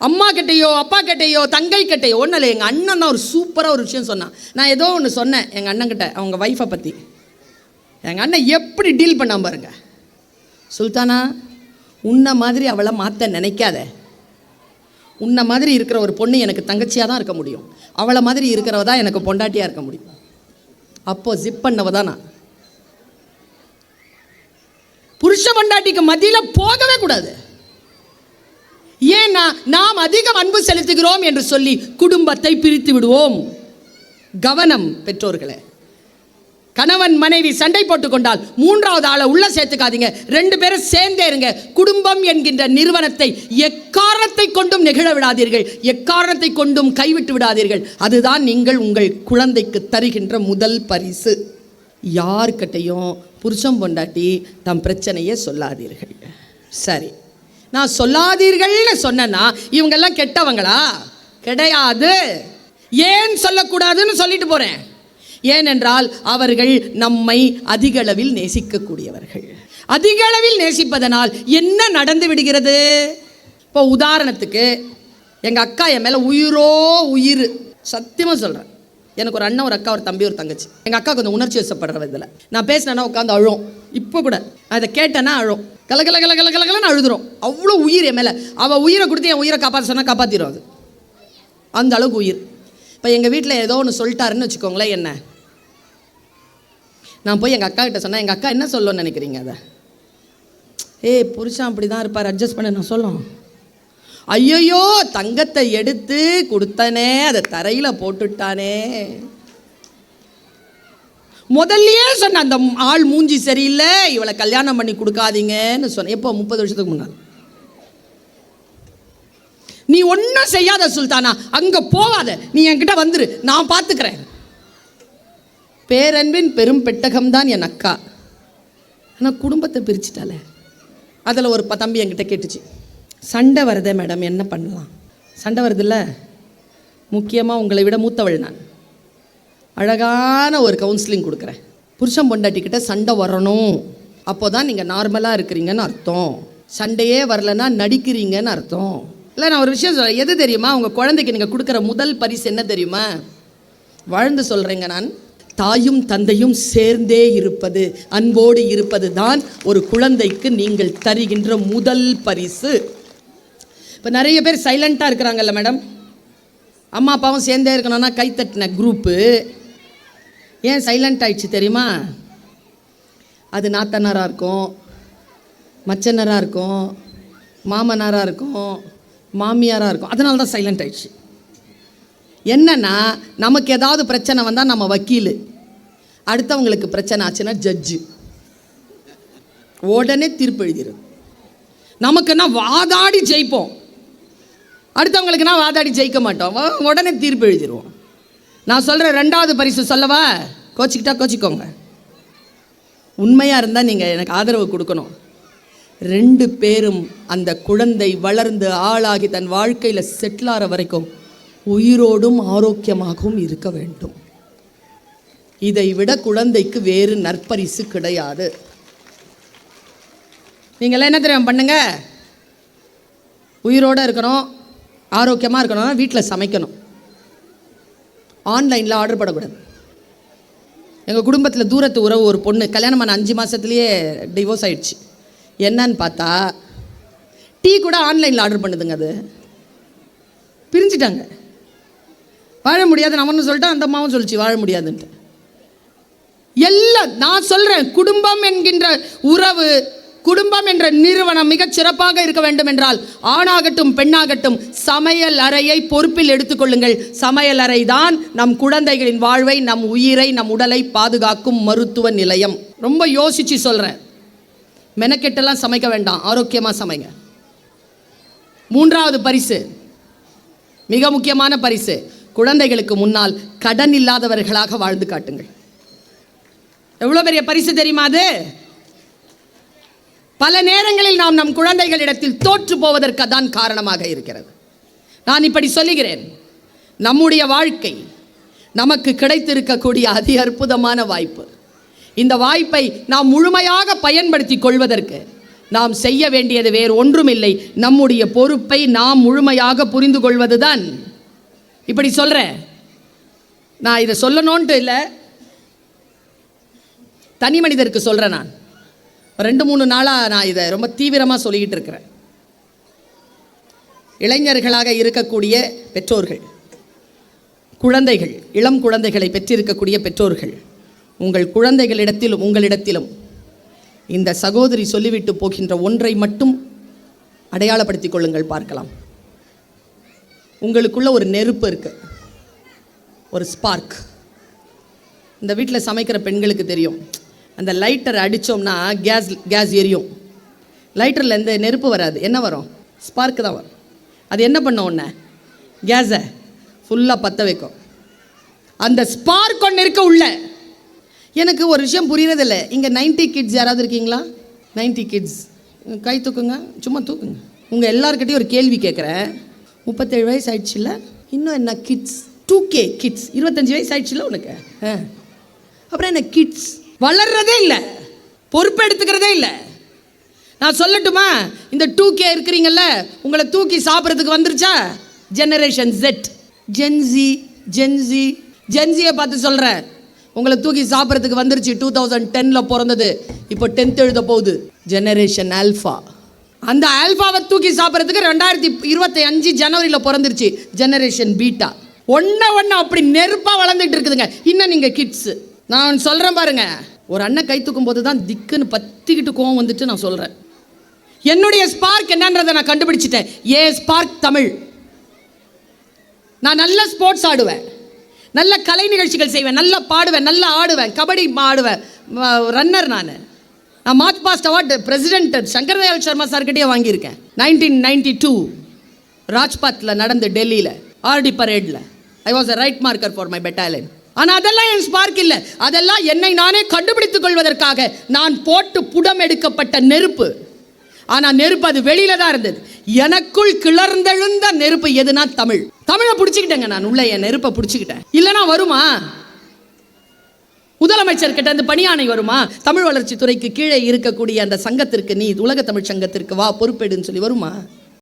அம்மா கிட்டையோ அப்பா கிட்டையோ தங்கை கிட்டையோ ஒன்றும் இல்லை. எங்கள் அண்ணன் தான் ஒரு சூப்பராக ஒரு விஷயம் சொன்னான். நான் ஏதோ ஒன்று சொன்னேன் எங்கள் அண்ணன்கிட்ட அவங்க ஒய்ஃபை பற்றி. எங்கள் அண்ணன் எப்படி டீல் பண்ணாம பாருங்க. சுல்தானா, உன்னை மாதிரி அவளை மாற்ற நினைக்காத. உன்னை மாதிரி இருக்கிற ஒரு பொண்ணு எனக்கு தங்கச்சியாக தான் இருக்க முடியும். அவளை மாதிரி இருக்கிறவ தான் எனக்கு பொண்டாட்டியாக இருக்க முடியும். அப்போது ஜிப் பண்ணவ தான் நான். புருஷ பொண்டாட்டிக்கு மத்தியில் போகவே கூடாது. ஏன்னா நாம் அதிகம் அன்பு செலுத்துகிறோம் என்று சொல்லி குடும்பத்தை பிரித்து விடுவோம். கவனம் பெற்றோர்களே. கணவன் மனைவி சண்டை போட்டுக் கொண்டால் மூன்றாவது ஆளை உள்ள சேர்த்துக்காதீங்க. 2 பேரும் சேர்ந்தே இருங்க. குடும்பம் என்கின்ற நிறுவனத்தை எக்காரணத்தை கொண்டும் நெகிழ விடாதீர்கள், எக்காரணத்தை கொண்டும் கைவிட்டு விடாதீர்கள். அதுதான் நீங்கள் உங்கள் குழந்தைக்கு தருகின்ற முதல் பரிசு. யார்கிட்டையும் புருஷன் பொண்டாட்டி தம் பிரச்சனையே சொல்லாதீர்கள். சரி, நான் சொல்லாதீர்கள்னு சொன்னேன்னா இவங்கெல்லாம் கெட்டவங்களா? கிடையாது. ஏன் சொல்லக்கூடாதுன்னு சொல்லிட்டு போறேன். ஏனென்றால் அவர்கள் நம்மை அதிக அளவில் நேசிக்கக்கூடியவர்கள். அதிக அளவில் நேசிப்பதனால் என்ன நடந்து விடுகிறது? இப்போ உதாரணத்துக்கு எங்கள் அக்கா என் மேலே உயிரோ உயிர், சத்தியமாக சொல்கிறேன். எனக்கு ஒரு அண்ணன், ஒரு அக்கா, ஒரு தம்பி, ஒரு தங்கச்சி. எங்கள் அக்கா கொஞ்சம் உணர்ச்சி வசப்படுற இதில் நான் பேசினேன்னா உட்காந்து அழும். இப்போ கூட அதை கேட்டேன்னா அழும். கலகல கல கல கலகலன்னு அழுதுரும். அவ்வளோ உயிர் என் மேலே. அவள் உயிரை கொடுத்து என் உயிரை காப்பாற்ற சொன்னால் காப்பாற்றிடும். அது அந்த அளவுக்கு உயிர். இப்போ எங்கள் வீட்டில் ஏதோ ஒன்று சொல்லிட்டாருன்னு வச்சுக்கோங்களேன், என்ன நான் போய் எங்கள் அக்கா கிட்ட சொன்னேன். எங்கள் அக்கா என்ன சொல்லணும்னு நினைக்கிறீங்க? அதை புருஷன் அப்படி தான் இருப்பார், அட்ஜஸ்ட் பண்ண நான் சொல்லும். ஐயோ, தங்கத்தை எடுத்து கொடுத்தனே, அதை தரையில் போட்டுட்டானே. முதல்லயே சொன்ன அந்த ஆள் மூஞ்சி சரியில்லை, இவளை கல்யாணம் பண்ணி கொடுக்காதீங்கன்னு சொன்னேன். எப்போ? 30 வருஷத்துக்கு முன்னாடி. நீ ஒன்றும் செய்யாத சுல்தானா, அங்கே போவாத, நீ என்கிட்ட வந்துரு, நான் பார்த்துக்கிறேன். பேரன்பின் பெரும் பெட்டகம் தான் என் அக்கா. ஆனால் குடும்பத்தை பிரிச்சுட்டாலே. அதில் ஒரு தம்பி என்கிட்ட கேட்டுச்சு, சண்டை வருதே மேடம், என்ன பண்ணலாம்? சண்டை வருதில்ல, முக்கியமாக உங்களை விட மூத்தவள் நான். அழகான ஒரு கவுன்சிலிங் கொடுக்குறேன். புருஷன் பொண்டாட்டிக்கிட்ட சண்டை வரணும், அப்போ தான் நீங்கள் நார்மலாக இருக்கிறீங்கன்னு அர்த்தம். சண்டையே வரலன்னா நடிக்கிறீங்கன்னு அர்த்தம். இல்லை, நான் ஒரு விஷயம் சொல்கிறேன். எது தெரியுமா? உங்கள் குழந்தைக்கு நீங்கள் கொடுக்குற முதல் பரிசு என்ன தெரியுமா? வாழ்ந்து சொல்கிறேங்க நான். தாயும் தந்தையும் சேர்ந்தே இருப்பது, அன்போடு இருப்பது தான் ஒரு குழந்தைக்கு நீங்கள் தருகின்ற முதல் பரிசு. இப்போ நிறைய பேர் சைலண்ட்டாக இருக்கிறாங்கல்ல மேடம். அம்மா அப்பாவும் சேர்ந்தே இருக்கணும்னா கைத்தட்டின குரூப்பு ஏன் சைலண்ட் ஆயிடுச்சு தெரியுமா? அது நாத்தனாராக இருக்கும், மச்சனராக இருக்கும், மாமனாராக இருக்கும், மாமியாராக இருக்கும். அதனால தான் சைலண்ட் ஆயிடுச்சு. என்னன்னா, நமக்கு ஏதாவது பிரச்சனை வந்தால் நம்ம வக்கீல், அடுத்தவங்களுக்கு பிரச்சனை ஆச்சுன்னா ஜட்ஜு, உடனே தீர்ப்பு எழுதிடும். நமக்குன்னா வாதாடி ஜெயிப்போம், அடுத்தவங்களுக்குன்னா வாதாடி ஜெயிக்க மாட்டோம், உடனே தீர்ப்பு எழுதிடுவோம். நான் சொல்கிறேன், 2வது பரிசு சொல்லவா? கோச்சிக்கிட்டா கோச்சிக்கோங்க. உண்மையாக இருந்தால் நீங்கள் எனக்கு ஆதரவு கொடுக்கணும். 2 பேரும் அந்த குழந்தை வளர்ந்து ஆளாகி தன் வாழ்க்கையில் செட்டில் ஆகிற வரைக்கும் உயிரோடும் ஆரோக்கியமாகவும் இருக்க வேண்டும். இதை விட குழந்தைக்கு வேறு நற்பரிசு கிடையாது. நீங்களாம் என்ன தெரியும் பண்ணுங்க? உயிரோடு இருக்கணும், ஆரோக்கியமாக இருக்கணும்னா வீட்டில் சமைக்கணும், ஆன்லைனில் ஆர்டர் பண்ணக்கூடாது. எங்கள் குடும்பத்தில் தூரத்து உறவு ஒரு பொண்ணு கல்யாணம் பண்ண 5 மாதத்துலேயே டிவோர்ஸ் ஆகிடுச்சு. என்னன்னு பார்த்தா டீ கூட ஆன்லைனில் ஆர்டர் பண்ணுதுங்க. அது பிரிஞ்சிட்டாங்க. வாழ முடியாது நான் ஒன்று சொல்லிட்டேன், அந்த அம்மாவும் சொல்லிச்சு வாழ முடியாதுன்ட்டு. எல்லாம் நான் சொல்கிறேன், குடும்பம் என்கின்ற உறவு, குடும்பம் என்ற நிறுவனம் மிகச் சிறப்பாக இருக்க வேண்டும் என்றால் ஆணாகட்டும் பெண்ணாகட்டும் சமையல் அறையை பொறுப்பில் எடுத்துக்கொள்ளுங்கள். சமையல் அறை தான் நம் குழந்தைகளின் வாழ்வை, நம் உயிரை, நம் உடலை பாதுகாக்கும் மருத்துவ நிலையம். ரொம்ப யோசிச்சு சொல்கிறேன். மெனக்கெட்டெல்லாம் சமைக்க வேண்டாம், ஆரோக்கியமாக சமைங்க. 3வது பரிசு, மிக முக்கியமான பரிசு, குழந்தைகளுக்கு முன்னால் கடன் இல்லாதவர்களாக வாழ்ந்து காட்டுங்கள். எவ்வளோ பெரிய பரிசு தெரியுமா அது? பல நேரங்களில் நாம் நம் குழந்தைகளிடத்தில் தோற்று போவதற்கு தான் காரணமாக இருக்கிறது. நான் இப்படி சொல்லுகிறேன், நம்முடைய வாழ்க்கை நமக்கு கிடைத்திருக்கக்கூடிய அதி அற்புதமான வாய்ப்பு. இந்த வாய்ப்பை நாம் முழுமையாக பயன்படுத்தி கொள்வதற்கு நாம் செய்ய வேண்டியது வேறு ஒன்றுமில்லை, நம்முடைய பொறுப்பை நாம் முழுமையாக புரிந்து கொள்வதுதான். இப்படி சொல்கிறேன், நான் இதை சொல்லணுன்ட்டு இல்லை, தனி மனிதருக்கு சொல்கிறேன். நான் 2-3 நாளாக நான் இதை ரொம்ப தீவிரமாக சொல்லிக்கிட்டு இருக்கிறேன். இளைஞர்களாக இருக்கக்கூடிய பெற்றோர்கள், குழந்தைகள், இளம் குழந்தைகளை பெற்றிருக்கக்கூடிய பெற்றோர்கள், உங்கள் குழந்தைகளிடத்திலும் உங்களிடத்திலும் இந்த சகோதரி சொல்லிவிட்டு போகின்ற ஒன்றை மட்டும் அடையாளப்படுத்திக் கொள்ளுங்கள், பார்க்கலாம். உங்களுக்குள்ள ஒரு நெருப்பு இருக்கு, ஒரு ஸ்பார்க். இந்த வீட்டில் சமைக்கிற பெண்களுக்கு தெரியும், அந்த லைட்டரை அடித்தோம்னா கேஸ் எரியும். லைட்டரில் எந்த நெருப்பு வராது, என்ன வரும்? ஸ்பார்க்கு தான் வரும். அது என்ன பண்ண உடனே கேஸை ஃபுல்லாக பற்ற வைக்கும். அந்த ஸ்பார்க் ஒன்று இருக்க உள்ள. எனக்கு ஒரு விஷயம் புரியறதில்லை, இங்கே 90 கிட்ஸ் யாராவது இருக்கீங்களா? 90 கிட்ஸ் கை தூக்குங்க, சும்மா தூக்குங்க. உங்கள் எல்லாருக்கிட்டையும் ஒரு கேள்வி கேட்குறேன். 37 வயசு ஆயிடுச்சுல்ல, இன்னும் என்ன கிட்ஸ்? 2K kids. 25 வயசு ஆயிடுச்சுல்ல உனக்கு, அப்புறம் என்ன கிட்ஸ்? வளர்றதே இல்லை, பொறுப்பு எடுத்துக்கிறதே இல்லை. நான் சொல்லட்டுமா, இந்த 2K இருக்கிறீங்கல்ல, உங்களை தூக்கி சாப்பிட்றதுக்கு வந்துருச்சா ஜெனரேஷன் Z, ஜென்சியை பார்த்து சொல்கிறேன், உங்களை தூக்கி சாப்பிட்றதுக்கு வந்துருச்சு. 2010 பிறந்தது, இப்போ 10th எழுத போகுது. Generation alpha. அந்த ஆல்ஃபாவை தூக்கி சாப்பிட்றதுக்கு 2025 ஜனவரியில் பிறந்துருச்சு ஜெனரேஷன் பீட்டா. ஒன்று அப்படி நெருப்பாக வளர்ந்துட்டு இருக்குதுங்க. இன்னும் நீங்கள் கிட்ஸு. நான் சொல்கிறேன் பாருங்க, ஒரு அண்ணன் கை தூக்கும் போது தான் திக்குன்னு பத்திக்கிட்டு கோவம் வந்துட்டு நான் சொல்கிறேன். என்னுடைய ஸ்பார்க் என்னன்றதை நான் கண்டுபிடிச்சிட்டேன். ஸ்பார்க் தமிழ். நான் நல்ல ஸ்போர்ட்ஸ் ஆடுவேன், நல்ல கலை நிகழ்ச்சிகள் செய்வேன், நல்லா பாடுவேன், நல்லா ஆடுவேன், கபடி ஆடுவேன், ரன்னர். நான் march past award president Shankar Dayal Sharma சார்கிட்டே வாங்கியிருக்கேன். 1992 ராஜ்பாத்தில் நடந்து டெல்லியில் ஆர்டி பரேடில் I was a right marker for my battalion. ஆனால் அதெல்லாம் என் ஸ்பார்க் இல்லை, அதெல்லாம் என்னை நானே கண்டுபிடித்துக் கொள்வதற்காக நான் போட்டு புடம் எடுக்கப்பட்ட நெருப்பு. ஆனால் நெருப்பு அது வெளியில தான் இருந்தது. எனக்குள் கிளர்ந்தெழுந்த நெருப்பு எதுனா தமிழ். தமிழை பிடிச்சிக்கிட்டேங்க, நான் உள்ள என் நெருப்பை பிடிச்சிக்கிட்டேன். இல்லைனா வருமா? முதலமைச்சர் கிட்ட அந்த பணியாணை வருமா? தமிழ் வளர்ச்சி துறைக்கு கீழே இருக்கக்கூடிய அந்த சங்கத்திற்கு, நீ உலக தமிழ் சங்கத்திற்கு வா பொறுப்பேடுன்னு சொல்லி வருமா?